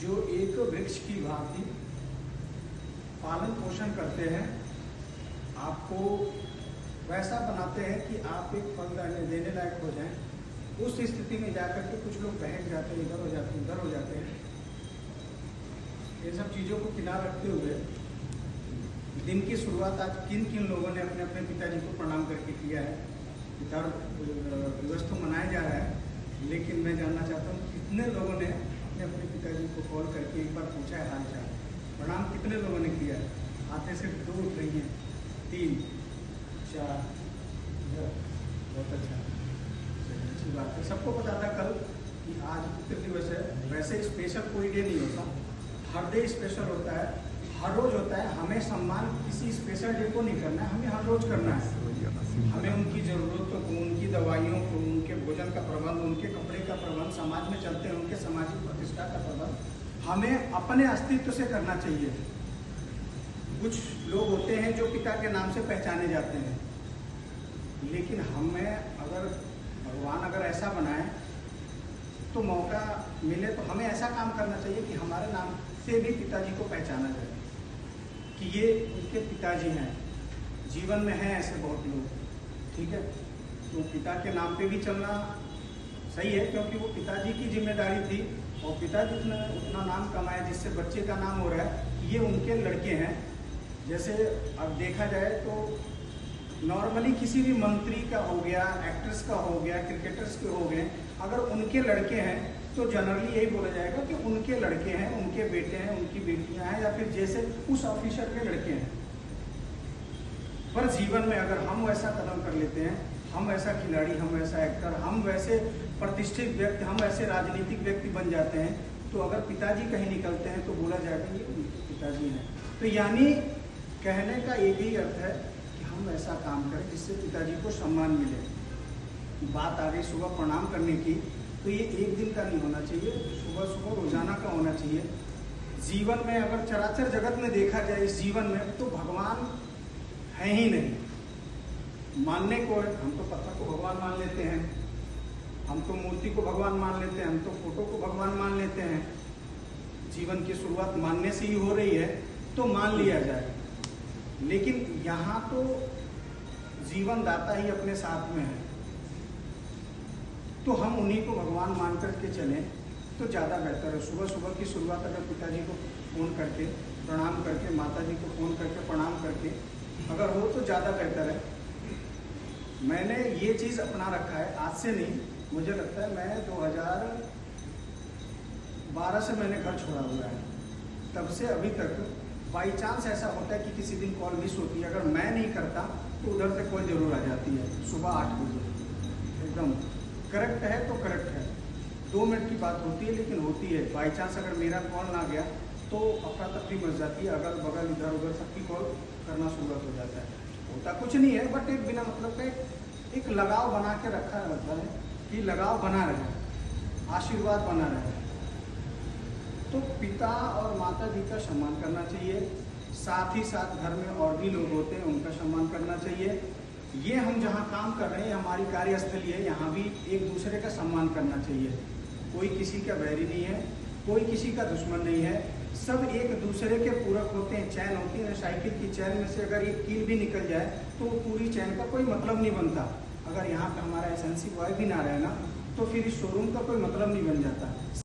जो एक वृक्ष की भांति पालन पोषण करते हैं, आपको वैसा बनाते हैं कि आप एक फल देने लायक हो जाएं। उस स्थिति में जाकर के कुछ लोग बहक जाते हैं, इधर हो जाते हैं, उधर हो जाते हैं। ये सब चीज़ों को किनारे रखते हुए दिन की शुरुआत आज किन किन लोगों ने अपने अपने पिताजी को प्रणाम करके किया है। पिता दिवस तो मनाया जा रहा है, लेकिन मैं जानना चाहता हूँ कितने लोगों ने अपने अपने पिताजी को कॉल करके एक बार पूछा है हाल चाल। प्रणाम कितने लोगों ने किया है? हाथे से 2 उठ रही हैं, 3, 4। बहुत अच्छा, अच्छी बात है। सबको पता था कल कि आज पितृ दिवस है। वैसे स्पेशल कोई डे नहीं होता, हर डे स्पेशल होता है, हर रोज होता है। हमें सम्मान किसी स्पेशल डे को नहीं करना है, हमें हर रोज करना है। हमें उनकी ज़रूरतों को, उनकी दवाइयों को, उनके भोजन का प्रबंध, उनके कपड़े का प्रबंध, समाज में चलते हैं उनके सामाजिक प्रतिष्ठा का प्रबंध हमें अपने अस्तित्व से करना चाहिए। कुछ लोग होते हैं जो पिता के नाम से पहचाने जाते हैं, लेकिन हमें अगर भगवान अगर ऐसा बनाए तो मौका मिले तो हमें ऐसा काम करना चाहिए कि हमारे नाम से भी पिताजी को पहचाना जाए कि ये उनके पिताजी हैं। जीवन में हैं ऐसे बहुत लोग, ठीक है। तो पिता के नाम पे भी चलना सही है, क्योंकि वो पिताजी की जिम्मेदारी थी और पिताजी उतना नाम कमाया जिससे बच्चे का नाम हो रहा है कि ये उनके लड़के हैं। जैसे अब देखा जाए तो नॉर्मली किसी भी मंत्री का हो गया, एक्टर्स का हो गया, क्रिकेटर्स के हो गए, अगर उनके लड़के हैं तो जनरली यही बोला जाएगा कि उनके लड़के हैं, उनके बेटे हैं, उनकी बेटियां हैं, या फिर जैसे उस ऑफिसर के लड़के हैं। पर जीवन में अगर हम वैसा कदम कर लेते हैं, हम ऐसा खिलाड़ी, हम ऐसा एक्टर, हम वैसे प्रतिष्ठित व्यक्ति, हम ऐसे राजनीतिक व्यक्ति बन जाते हैं, तो अगर पिताजी कहीं निकलते हैं तो बोला जाएगा ये उनके पिताजी हैं। तो यानी कहने का एक ही अर्थ है कि हम ऐसा काम करें जिससे पिताजी को सम्मान मिले। बात आ गई सुबह प्रणाम करने की, तो ये एक दिन का नहीं होना चाहिए, सुबह सुबह रोजाना का होना चाहिए। जीवन में अगर चराचर जगत में देखा जाए, इस जीवन में तो भगवान है ही नहीं। मानने को हम तो पत्थर को भगवान मान लेते हैं, हम तो मूर्ति को भगवान मान लेते हैं, हम तो फोटो को भगवान मान लेते हैं। जीवन की शुरुआत मानने से ही हो रही है तो मान लिया जाए, लेकिन यहाँ तो जीवन दाता ही अपने साथ में है, तो हम उन्हीं को भगवान मान करके चलें तो ज़्यादा बेहतर है। सुबह सुबह की शुरुआत अगर पिताजी को फ़ोन करके प्रणाम करके, माताजी को फ़ोन करके प्रणाम करके अगर हो तो ज़्यादा बेहतर है। मैंने ये चीज़ अपना रखा है, आज से नहीं, मुझे लगता है मैं 2012 से मैंने घर छोड़ा हुआ है, तब से अभी तक बाई चांस ऐसा होता है कि किसी दिन कॉल मिस होती है, अगर मैं नहीं करता तो उधर से कॉल जरूर आ जाती है सुबह 8 बजे। एकदम करेक्ट है तो करेक्ट है, 2 मिनट की बात होती है लेकिन होती है। बाई चांस अगर मेरा कॉल ना गया तो अफरा तफरी मच जाती है, अगल बगल इधर उधर सबकी कॉल करना शुरू हो जाता है। होता कुछ नहीं है, बट एक बिना मतलब का एक लगाव बना के रखा है, मतलब है कि लगाव बना रहे, आशीर्वाद बना रहे। तो पिता और माता जी का सम्मान करना चाहिए, साथ ही साथ घर में और भी लोग होते हैं उनका सम्मान करना चाहिए। ये हम जहाँ काम कर रहे हैं, हमारी कार्यस्थली है, यहाँ भी एक दूसरे का सम्मान करना चाहिए। कोई किसी का बैरी नहीं है, कोई किसी का दुश्मन नहीं है, सब एक दूसरे के पूरक होते हैं। चैन होती है ना, साइकिल की चैन में से अगर एक कील भी निकल जाए तो वो पूरी चैन का कोई मतलब नहीं बनता। अगर यहाँ पे हमारा एसेंसी बॉय भी ना रहे ना, तो फिर इस शोरूम का कोई मतलब नहीं बन जाता।